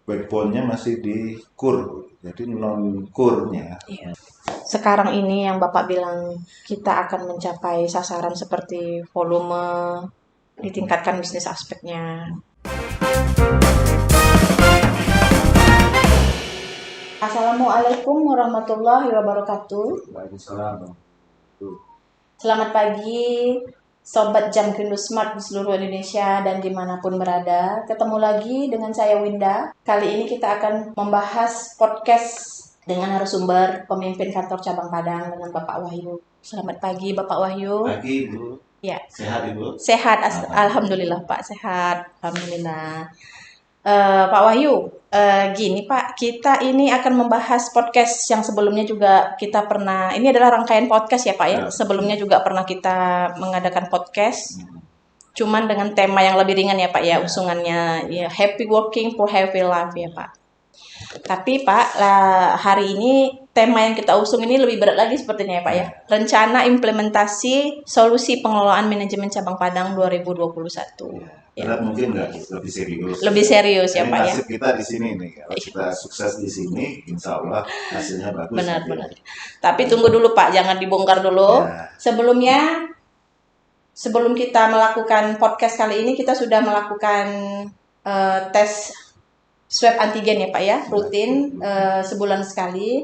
backbone-nya masih di core, jadi non core-nya. Iya. Sekarang ini yang Bapak bilang kita akan mencapai sasaran seperti volume, ditingkatkan bisnis aspeknya. Assalamualaikum warahmatullahi wabarakatuh. Waalaikumsalam. Selamat pagi, Sobat Jam Rindu Smart di seluruh Indonesia dan dimanapun berada. Ketemu lagi dengan saya Winda. Kali ini kita akan membahas podcast dengan narasumber pemimpin kantor cabang Padang dengan Bapak Wahyu. Selamat pagi Bapak Wahyu. Pagi Ibu. Ya. Sehat Ibu? Sehat, alhamdulillah Pak, sehat. Alhamdulillah. Pak Wahyu, gini Pak, kita ini akan membahas podcast yang sebelumnya juga kita pernah, ini adalah rangkaian podcast ya Pak ya, sebelumnya juga pernah kita mengadakan podcast, cuman dengan tema yang lebih ringan ya Pak ya, usungannya ya Happy Working for Happy Life ya Pak. Tapi Pak, hari ini tema yang kita usung ini lebih berat lagi sepertinya ya Pak ya, rencana implementasi solusi pengelolaan manajemen cabang Padang 2021. Berat mungkin nggak lebih serius. Lebih serius ya Pak ya. Nasib kita di sini nih, kalau kita sukses di sini, insya Allah hasilnya bagus. Benar. Tapi tunggu dulu Pak, jangan dibongkar dulu. Ya. Sebelum kita melakukan podcast kali ini, kita sudah melakukan tes swab antigen ya Pak ya, rutin sebulan sekali.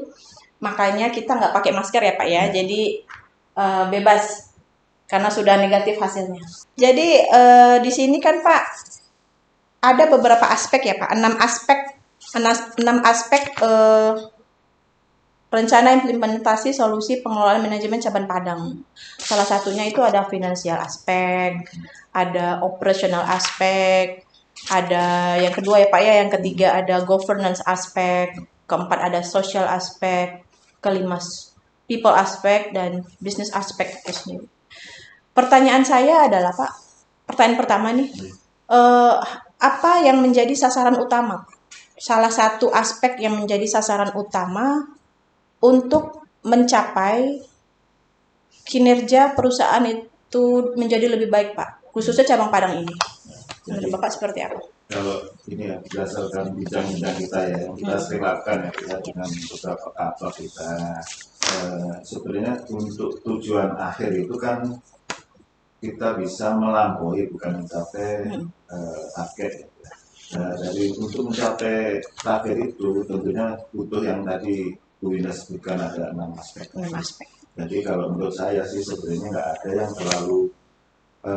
Makanya kita nggak pakai masker ya Pak ya, jadi bebas karena sudah negatif hasilnya. Jadi di sini kan Pak ada beberapa aspek ya Pak, 6 aspek rencana implementasi solusi pengelolaan manajemen cabang Padang. Salah satunya itu ada financial aspek, ada operational aspek, ada yang kedua ya Pak ya, yang ketiga ada governance aspek, keempat ada social aspek, kelima people aspek, dan business aspek itu sendiri. Pertanyaan saya adalah Pak, pertanyaan pertama nih, apa yang menjadi sasaran utama? Salah satu aspek yang menjadi sasaran utama untuk mencapai kinerja perusahaan itu menjadi lebih baik Pak, khususnya cabang Padang ini. Menurut Bapak seperti apa? Kalau ini ya berdasarkan bidang-bidang kita ya, yang kita sering lakukan ya dengan beberapa kantor kita, sebenarnya untuk tujuan akhir itu kan kita bisa melampaui bukan mencapai target. Dari untuk mencapai target itu tentunya butuh yang tadi Bu Winda sebutkan ada 6 aspek. Jadi kalau menurut saya sih sebenarnya nggak ada yang terlalu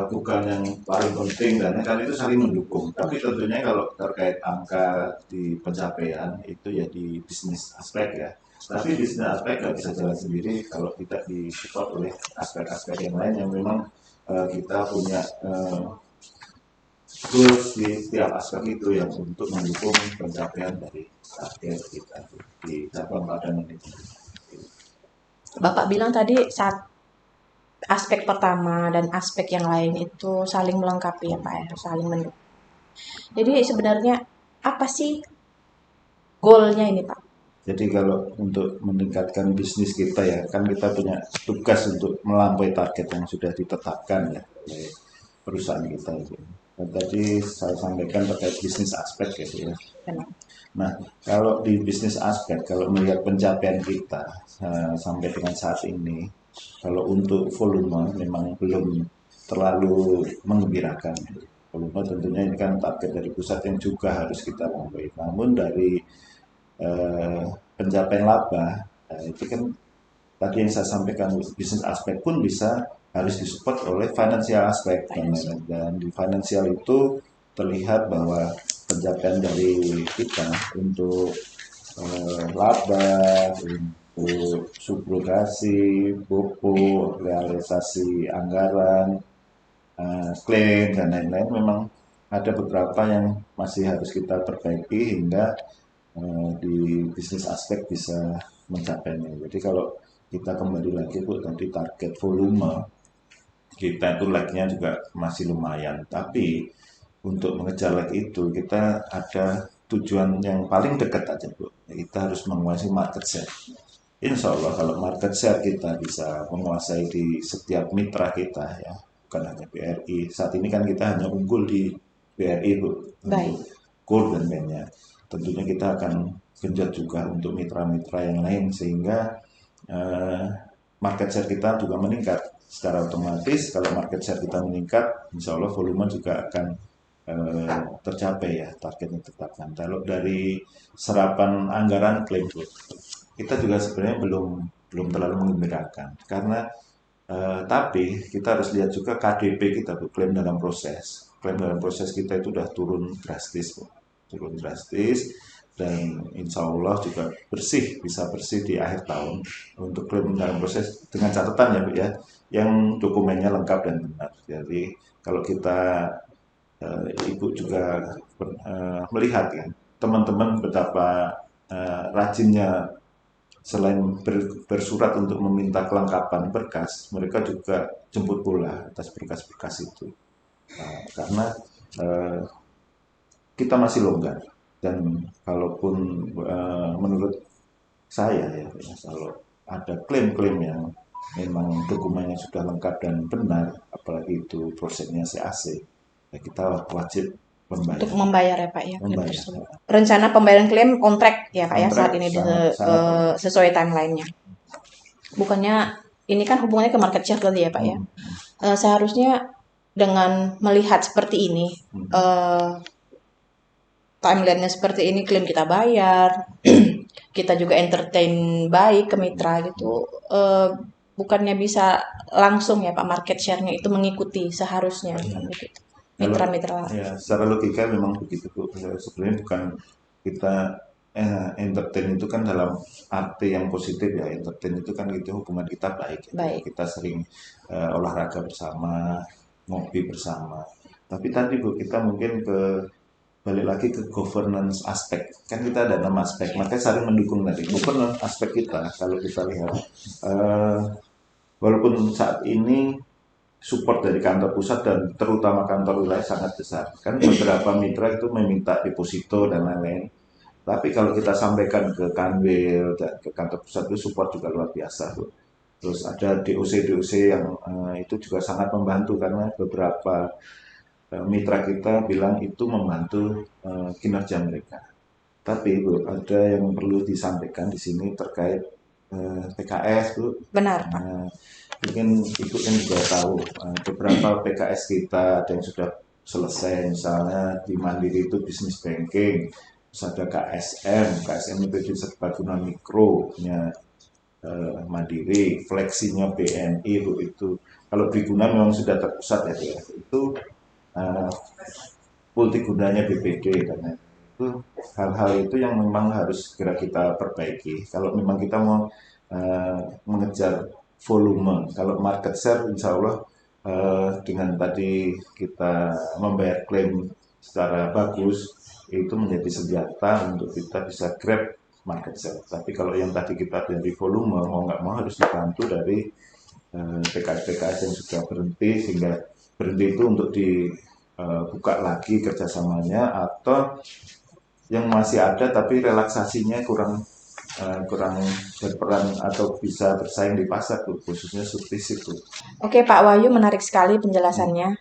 bukan yang paling penting dan kan itu saling mendukung. Tapi tentunya kalau terkait angka di pencapaian itu ya di bisnis aspek ya. Tapi bisnis aspek nggak bisa jalan sendiri kalau tidak disupport oleh aspek-aspek yang lain yang memang kita punya goals di setiap aspek itu yang untuk mendukung pencapaian dari target kita di cabang Padang ini. Bapak bilang tadi aspek pertama dan aspek yang lain itu saling melengkapi ya Pak ya, saling mendukung. Jadi sebenarnya apa sih goalnya ini Pak? Jadi kalau untuk meningkatkan bisnis kita ya, kan kita punya tugas untuk melampaui target yang sudah ditetapkan ya oleh perusahaan kita itu. Dan tadi saya sampaikan terkait bisnis aspek gitu ya. Nah, kalau di bisnis aspek, kalau melihat pencapaian kita sampai dengan saat ini, kalau untuk volume memang belum terlalu menggembirakan. Volume tentunya ini kan target dari pusat yang juga harus kita lampaui. Namun dari pencapaian laba itu kan tadi yang saya sampaikan bisnis aspek pun bisa harus disupport oleh financial aspek dan di financial itu terlihat bahwa pencapaian dari kita untuk laba, untuk subrogasi, pupuk, realisasi anggaran, klaim dan lain-lain memang ada beberapa yang masih harus kita perbaiki hingga di bisnis aspek bisa mencapainya. Jadi kalau kita kembali lagi Bu, tadi target volume kita itu lag-nya juga masih lumayan. Tapi untuk mengejar lag itu kita ada tujuan yang paling dekat aja Bu. Kita harus menguasai market share. Insya Allah kalau market share kita bisa menguasai di setiap mitra kita ya, bukan hanya BRI. Saat ini kan kita hanya unggul di BRI Bu. Baik. Gold dan lainnya. Tentunya kita akan genjot juga untuk mitra-mitra yang lain sehingga market share kita juga meningkat secara otomatis. Kalau market share kita meningkat, insya Allah volume juga akan tercapai ya target yang ditetapkan. Kalau dari serapan anggaran klaim kita juga sebenarnya belum terlalu mengembirakan karena tapi kita harus lihat juga KDP kita, klaim dalam proses. Klaim dalam proses kita itu udah turun drastis, dan insya Allah juga bisa bersih di akhir tahun untuk klaim dalam proses dengan catatan ya Bu ya, yang dokumennya lengkap dan benar. Jadi kalau kita Ibu juga melihat ya teman-teman betapa rajinnya selain bersurat untuk meminta kelengkapan berkas, mereka juga jemput bola atas berkas-berkas itu. Karena kita masih longgar dan kalaupun menurut saya ya, kalau ada klaim-klaim yang memang dokumennya sudah lengkap dan benar, apalagi itu prosesnya CAC, ya kita wajib membayar. Untuk membayar ya Pak ya, klaim Membayar. tersebut. Rencana pembayaran klaim kontrak ya Pak ya Kontrak saat ini sangat sesuai timelinenya. Bukannya ini kan hubungannya ke market share tadi ya Pak ya. Seharusnya dengan melihat seperti ini, timelinenya seperti ini, klaim kita bayar, kita juga entertain baik ke mitra gitu, bukannya bisa langsung ya Pak market share-nya itu mengikuti seharusnya kan begitu. Mitra-mitra. Ya, secara logika memang begitu Bu. Sebenarnya bukan kita entertain itu kan dalam arti yang positif ya. Entertain itu kan gitu hubungan kita baik. Baik. Kita sering olahraga bersama, ngopi bersama. Tapi tadi Bu, kita mungkin balik lagi ke governance aspek. Kan kita ada 6 aspek, makanya saling mendukung tadi. Governance aspek kita, kalau kita lihat, walaupun saat ini support dari kantor pusat dan terutama kantor wilayah sangat besar. Kan beberapa mitra itu meminta deposito dan lain-lain. Tapi kalau kita sampaikan ke Kanwil dan ke kantor pusat itu support juga luar biasa. Terus ada DOC yang itu juga sangat membantu karena beberapa mitra kita bilang itu membantu kinerja mereka. Tapi Bu, ada yang perlu disampaikan di sini terkait PKS Bu. Benar. Mungkin Ibu kan juga tahu beberapa PKS kita ada yang sudah selesai, misalnya di Mandiri itu bisnis banking, terus ada KSM itu serbaguna mikro punya Mandiri, fleksinya BNI Bu, itu kalau Briguna memang sudah terpusat ya itu multigunanya BPD dan itu hal-hal itu yang memang harus segera kita perbaiki kalau memang kita mau mengejar volume. Kalau market share insya Allah dengan tadi kita membayar klaim secara bagus itu menjadi senjata untuk kita bisa grab market share. Tapi kalau yang tadi kita dari volume mau nggak mau harus dibantu dari PKS yang sudah berhenti, sehingga berhenti itu untuk dibuka lagi kerjasamanya, atau yang masih ada tapi relaksasinya kurang berperan atau bisa bersaing di pasar tuh, khususnya subsidi itu. Oke Pak Wahyu, menarik sekali penjelasannya.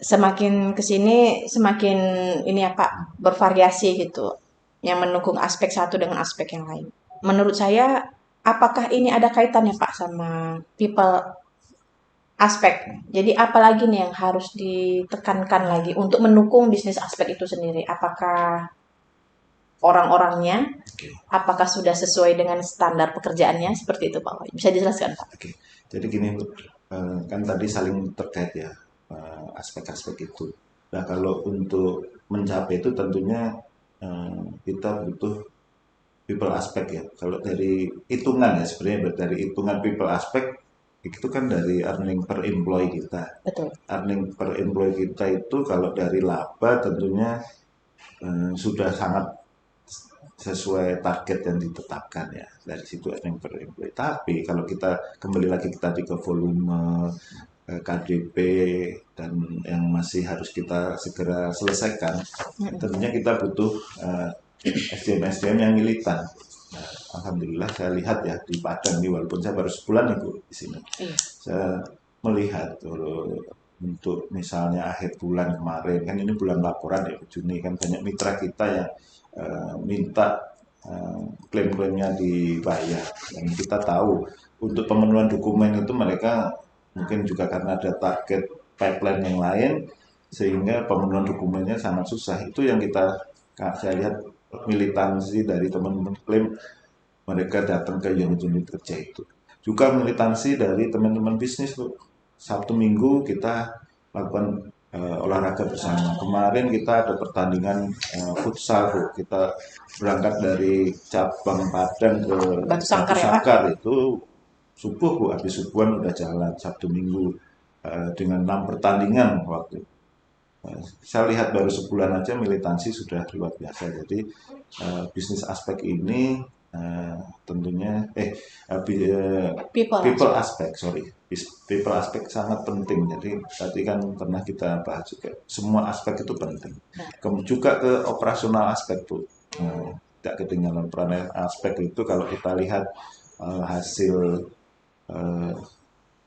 Semakin kesini semakin ini ya Pak bervariasi gitu, yang mendukung aspek satu dengan aspek yang lain. Menurut saya, apakah ini ada kaitannya Pak sama people aspek? Jadi apalagi nih yang harus ditekankan lagi untuk mendukung bisnis aspek itu sendiri? Apakah orang-orangnya, apakah sudah sesuai dengan standar pekerjaannya, seperti itu Pak Wahyu? Bisa dijelaskan Pak? Oke. Jadi gini Bu, kan tadi saling terkait ya aspek-aspek itu. Nah kalau untuk mencapai itu tentunya kita butuh people aspek ya. Kalau dari hitungan ya sebenarnya dari hitungan people aspek itu kan dari earning per employee kita. Betul. Earning per employee kita itu kalau dari laba tentunya sudah sangat sesuai target yang ditetapkan ya, dari situ earning per employee. Tapi kalau kita kembali lagi tadi ke volume KDP dan yang masih harus kita segera selesaikan, tentunya kita butuh SDM yang militan. Nah, alhamdulillah saya lihat ya di Padang ini, walaupun saya baru sebulan nih Bu di sini, saya melihat untuk misalnya akhir bulan kemarin, kan ini bulan laporan ya Juni, kan banyak mitra kita yang minta klaim-klaimnya dibayar, dan kita tahu untuk pemenuhan dokumen itu mereka mungkin juga karena ada target pipeline yang lain sehingga pemenuhan dokumennya sangat susah. Itu yang saya lihat militansi dari teman-teman klaim, mereka datang ke unit-unit kerja itu. Juga militansi dari teman-teman bisnis tuh. Sabtu Minggu kita lakukan olahraga bersama. Kemarin kita ada pertandingan futsal tuh. Kita berangkat dari cabang Padang ke Batu Batu Sangkar ya, Pak? Sangkar itu subuh Bu, habis subuhan udah jalan Sabtu Minggu dengan 6 pertandingan waktu. Saya lihat baru sebulan aja militansi sudah luar biasa. Jadi bisnis aspek ini tentunya People. people aspek, sorry, people aspek sangat penting. Jadi tadi kan pernah kita bahas juga, semua aspek itu penting. Juga ke operasional aspek tuh, tidak ketinggalan peran aspek itu. Kalau kita lihat hasil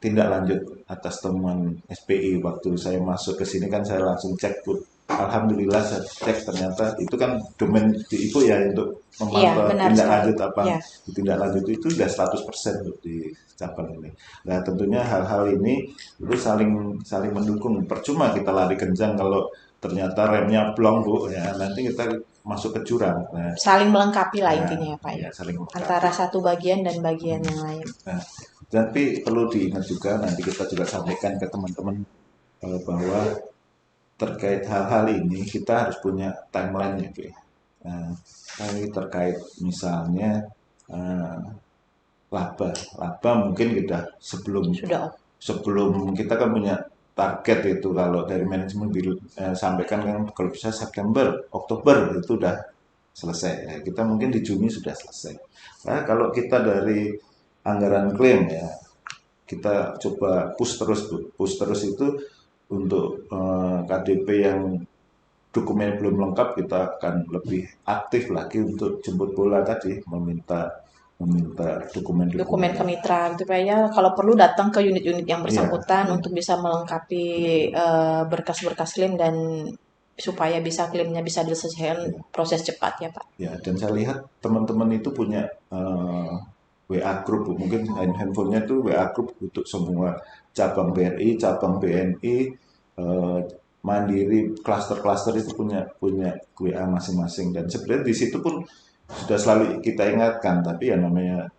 tindak lanjut atas temuan SPI waktu saya masuk ke sini, kan saya langsung cek tuh. Alhamdulillah saya cek ternyata itu kan domain di Ibu ya untuk memantau tindak lanjut apa. Di tindak lanjut itu sudah 100% tuh di cabang ini. Nah tentunya hal-hal ini itu saling mendukung. Percuma kita lari kencang kalau ternyata remnya blong Bu, ya nanti kita masuk ke jurang. Nah, saling melengkapi lah intinya ya Pak ya. Saling melengkapi. Antara satu bagian dan bagian yang lain. Nah, tapi perlu diingat juga, nanti kita juga sampaikan ke teman-teman bahwa terkait hal-hal ini kita harus punya timeline ya, ini terkait misalnya laba mungkin kita sebelum kita kan punya target itu, kalau dari manajemen sampaikan kan kalau bisa September, Oktober itu udah selesai. Ya, kita mungkin di Juni sudah selesai. Nah, kalau kita dari anggaran klaim ya, kita coba push terus itu untuk KDP yang dokumen belum lengkap, kita akan lebih aktif lagi untuk jemput bola tadi, meminta dokumen ke mitra gitu Pak ya. Kalau perlu datang ke unit-unit yang bersangkutan untuk bisa melengkapi berkas-berkas klaim dan supaya bisa klaimnya bisa diselesaikan proses cepat ya Pak. Ya, dan saya lihat teman-teman itu punya WA group, mungkin handphonenya itu WA group untuk semua cabang BRI, cabang BNI, Mandiri, klaster-klaster itu punya WA masing-masing, dan sebenarnya di situ pun sudah selalu kita ingatkan, tapi ya namanya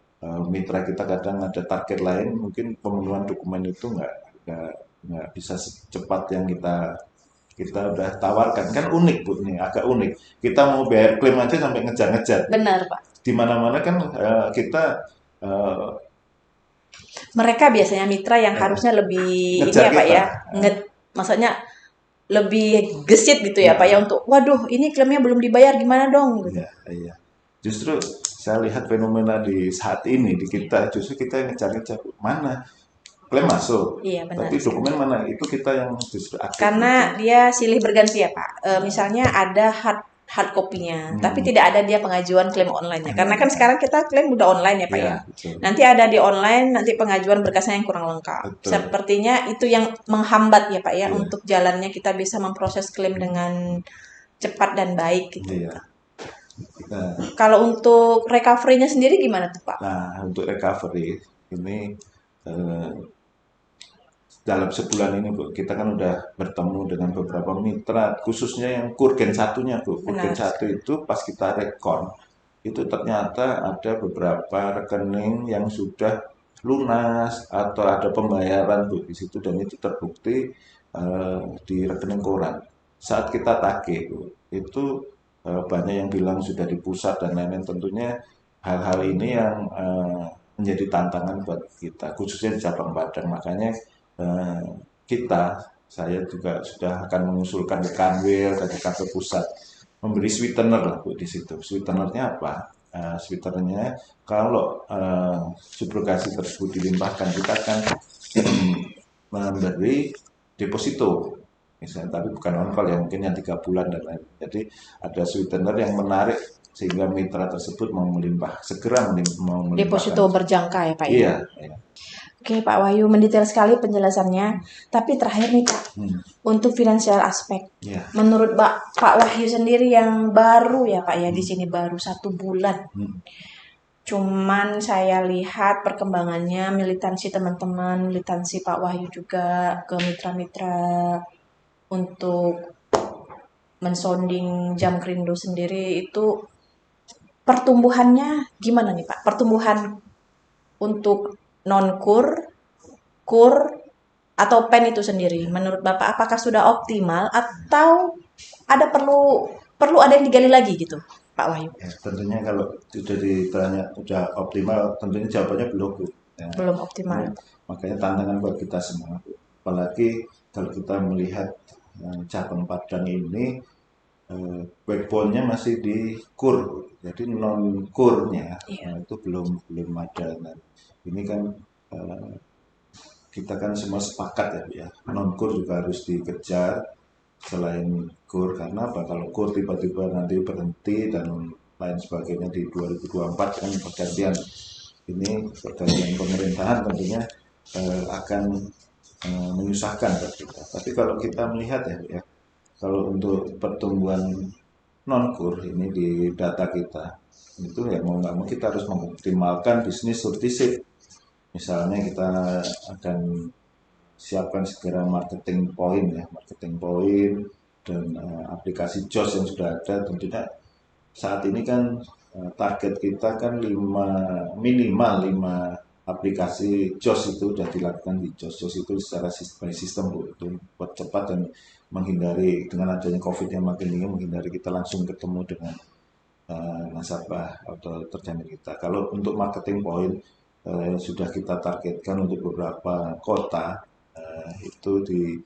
mitra kita kadang ada target lain, mungkin pemenuhan dokumen itu nggak bisa secepat yang kita udah tawarkan. Kan unik Bu, nih agak unik, kita mau bayar klaim aja sampai ngejar-ngejar. Benar Pak. Di mana-mana kan kita mereka biasanya mitra yang harusnya lebih ini ya Pak ya, maksudnya lebih gesit gitu ya Pak ya, untuk waduh ini klaimnya belum dibayar gimana dong gitu. Iya. Justru saya lihat fenomena di saat ini di kita, justru kita ngejar-ngejar mana klaim masuk, iya, benar, tapi dokumen mana itu kita yang justru aktif. Karena dia silih berganti ya Pak. Misalnya ada hard copy-nya, tapi tidak ada dia pengajuan klaim online-nya. Karena kan sekarang kita klaim udah online ya Pak ya. Betul. Nanti ada di online, nanti pengajuan berkasnya yang kurang lengkap. Betul. Sepertinya itu yang menghambat ya Pak ya, untuk jalannya kita bisa memproses klaim dengan cepat dan baik gitu. Kalau untuk recovery-nya sendiri gimana tuh Pak? Nah, untuk recovery ini dalam sebulan ini Bu, kita kan udah bertemu dengan beberapa mitra, khususnya yang Kurgen satunya Bu. Kurgen satu itu pas kita rekon, itu ternyata ada beberapa rekening yang sudah lunas atau ada pembayaran Bu di situ, dan itu terbukti di rekening koran. Saat kita tagih Bu, itu banyak yang bilang sudah di pusat dan lain-lain. Tentunya hal-hal ini yang menjadi tantangan buat kita, khususnya di cabang Padang. Makanya saya juga sudah akan mengusulkan ke Kanwil dan ke kantor pusat memberi sweetener lah Bu di situ. Sweetenernya apa? Sweetenernya kalau subrogasi tersebut dilimpahkan, kita akan memberi deposito misalnya, tapi bukan on call ya, mungkin yang 3 bulan dan lain. Jadi ada sweetener yang menarik sehingga mitra tersebut mau melimpah, segera mau melimpahkan. Deposito berjangka ya Pak ya? Iya. Oke Pak Wahyu, mendetail sekali penjelasannya. Tapi terakhir nih Pak, untuk financial aspek, Ya. menurut Pak Wahyu sendiri yang baru ya Pak ya, di sini baru 1 bulan. Cuman saya lihat perkembangannya, militansi teman-teman, militansi Pak Wahyu juga ke mitra-mitra untuk mensonding Jamkrindo sendiri itu pertumbuhannya gimana nih Pak? Pertumbuhan untuk non-kur, kur, atau pen itu sendiri. Menurut Bapak apakah sudah optimal atau ada perlu ada yang digali lagi gitu, Pak Wahyu? Ya, tentunya kalau sudah ditanya sudah optimal, tentunya jawabannya belum, Bu. Ya. Belum optimal. Makanya tantangan buat kita semua, Bu. Apalagi kalau kita melihat cabang Padang ini backbone-nya masih di kur, jadi non kurnya itu belum ada. Nah, ini kan kita kan semua sepakat ya, non kur juga harus dikejar selain kur, karena apa, kalau kur tiba-tiba nanti berhenti dan lain sebagainya di 2024 kan pergantian pemerintahan tentunya akan menyusahkan bagi kita. Tapi kalau kita melihat ya, kalau untuk pertumbuhan non kur ini di data kita itu ya mau nggak mau kita harus mengoptimalkan bisnis surtisip. Misalnya kita akan siapkan segera marketing point dan aplikasi JOS yang sudah ada. Tentunya saat ini kan target kita kan minimal 5 aplikasi JOS itu sudah dilakukan di JOS. JOS itu secara sistem itu buat cepat dan menghindari dengan adanya COVID yang makin tinggi, menghindari kita langsung ketemu dengan nasabah atau terjamin kita. Kalau untuk marketing point sudah kita targetkan untuk beberapa kota itu di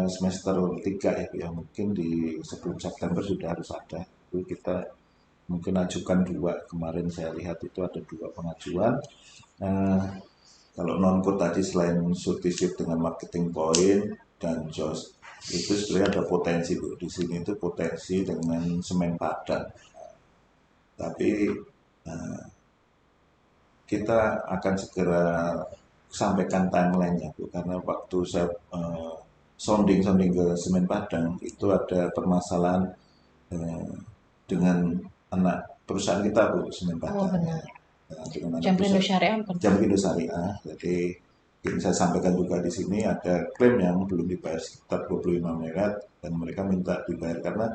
semester 3 ya mungkin di sebelum September sudah harus ada. Itu kita mungkin ajukan 2, kemarin saya lihat itu ada 2 pengajuan. Kalau non-code tadi selain surtisip dengan marketing point dan JOS itu sebenarnya ada potensi, Bu. Di sini itu potensi dengan semen Padang. Tapi kita akan segera sampaikan timeline-nya, Bu, karena waktu saya sounding ke semen Padang itu ada permasalahan dengan anak perusahaan kita, Bu, semen Padang. Oh benar. Dengan Jamkrindo Syariah. Jamkrindo Syariah. Jadi ini saya sampaikan juga di sini ada klaim yang belum dibayar sekitar 25 miliar dan mereka minta dibayar karena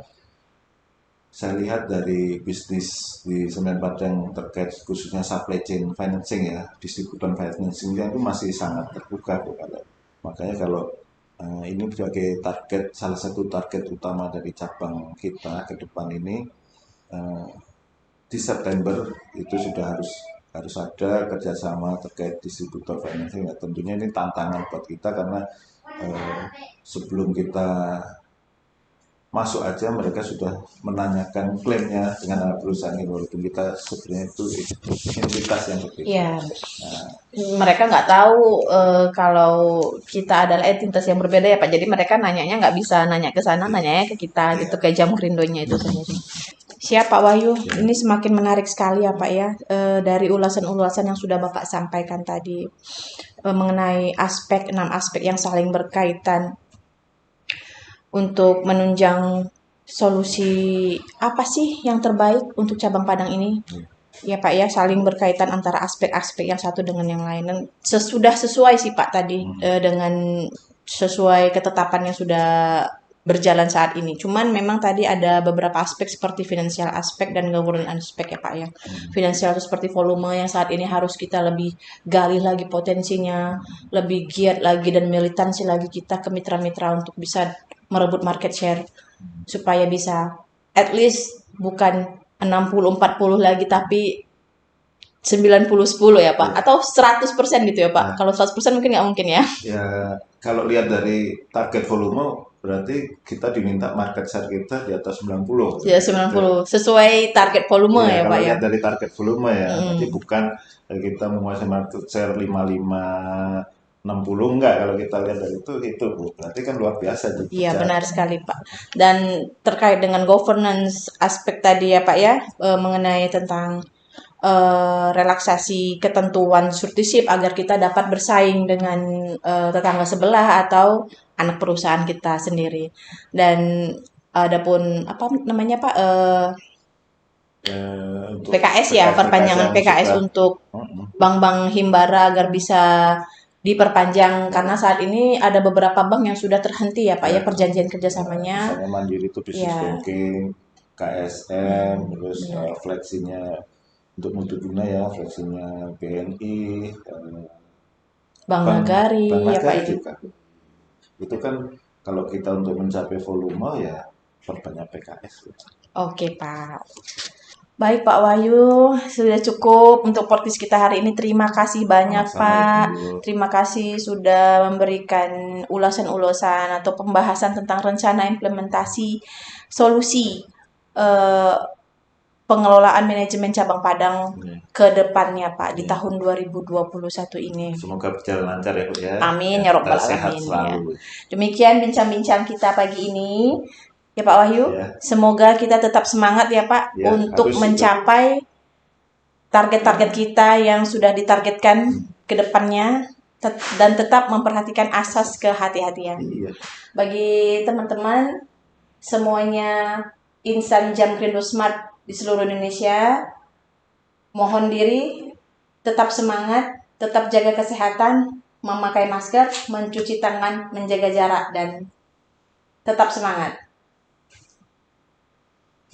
saya lihat dari bisnis di semen Padang terkait khususnya supply chain financing ya, distributor financing itu masih sangat terbuka, Bu. Makanya kalau ini sebagai salah satu target utama dari cabang kita ke depan ini di September itu sudah harus ada kerjasama terkait distributor financing. Ya, tentunya ini tantangan buat kita karena sebelum kita masuk aja mereka sudah menanyakan klaimnya dengan anak perusahaan ini, walaupun kita sebenarnya itu entitas yang berbeda. Iya. Mereka nggak tahu kalau kita adalah entitas yang berbeda ya Pak. Jadi mereka nanyanya nggak bisa nanya ke sana, nanyanya ke kita gitu, kayak Jamkrindonya itu sendiri. Siap Pak Wahyu, ini semakin menarik sekali ya Pak ya, dari ulasan-ulasan yang sudah Bapak sampaikan tadi mengenai 6 aspek yang saling berkaitan untuk menunjang solusi apa sih yang terbaik untuk cabang Padang ini. Ya Pak ya, saling berkaitan antara aspek-aspek yang satu dengan yang lain. Dan sudah sesuai sih Pak tadi dengan sesuai ketetapan yang sudah berjalan saat ini. Cuman memang tadi ada beberapa aspek seperti financial aspek dan governance aspek ya Pak ya. Financial itu seperti volume yang saat ini harus kita lebih gali lagi potensinya, lebih giat lagi dan militansi lagi kita ke mitra-mitra untuk bisa merebut market share supaya bisa at least bukan 60-40 lagi tapi 90-10 ya Pak, atau 100% gitu ya Pak. Kalau 100% mungkin nggak mungkin ya. Ya, kalau lihat dari target volume berarti kita diminta market share kita di atas 90. Ya 90 sesuai target volume ya Pak ya. Kalau lihat dari target volume ya, jadi bukan kita menguasai market share 55 60 enggak, kalau kita lihat dari itu Bu. Berarti kan luar biasa juga. Iya benar sekali Pak. Dan terkait dengan governance aspek tadi ya Pak ya, mengenai tentang relaksasi ketentuan surtiship agar kita dapat bersaing dengan tetangga sebelah atau anak perusahaan kita sendiri. Dan adapun apa namanya Pak Untuk PKS ya, perpanjangan yang PKS sudah untuk bank-bank himbara agar bisa diperpanjang karena saat ini ada beberapa bank yang sudah terhenti ya Pak ya, perjanjian kerjasamanya. misalnya Mandiri itu business Ya. banking, KSM, terus Benar. fleksinya untuk multiguna ya, fleksinya BNI, Bank Bank Nagari Bank ya Pak Nagari ya. juga. Itu kan kalau kita untuk mencapai volume ya perbanyak PKS. Oke Pak. Baik Pak Wahyu, sudah cukup untuk podcast kita hari ini. Terima kasih banyak Sama-sama, Pak. Ibu. Terima kasih sudah memberikan ulasan-ulasan atau pembahasan tentang rencana implementasi solusi eh, pengelolaan manajemen cabang Padang ke depannya Pak di tahun 2021 ini. Semoga berjalan lancar ya Bu ya. Amin Dan ya robbal kita sehat alamin ya. selalu. Demikian bincang-bincang kita pagi ini. Ya Pak Wahyu, Ya. semoga kita tetap semangat ya Pak Ya, untuk harus mencapai target-target kita yang sudah ditargetkan ke depannya dan tetap memperhatikan asas kehati-hatian. Iya. Bagi teman-teman semuanya insan Jam Krindo Smart di seluruh Indonesia, mohon diri, tetap semangat, tetap jaga kesehatan, memakai masker, mencuci tangan, menjaga jarak, dan tetap semangat.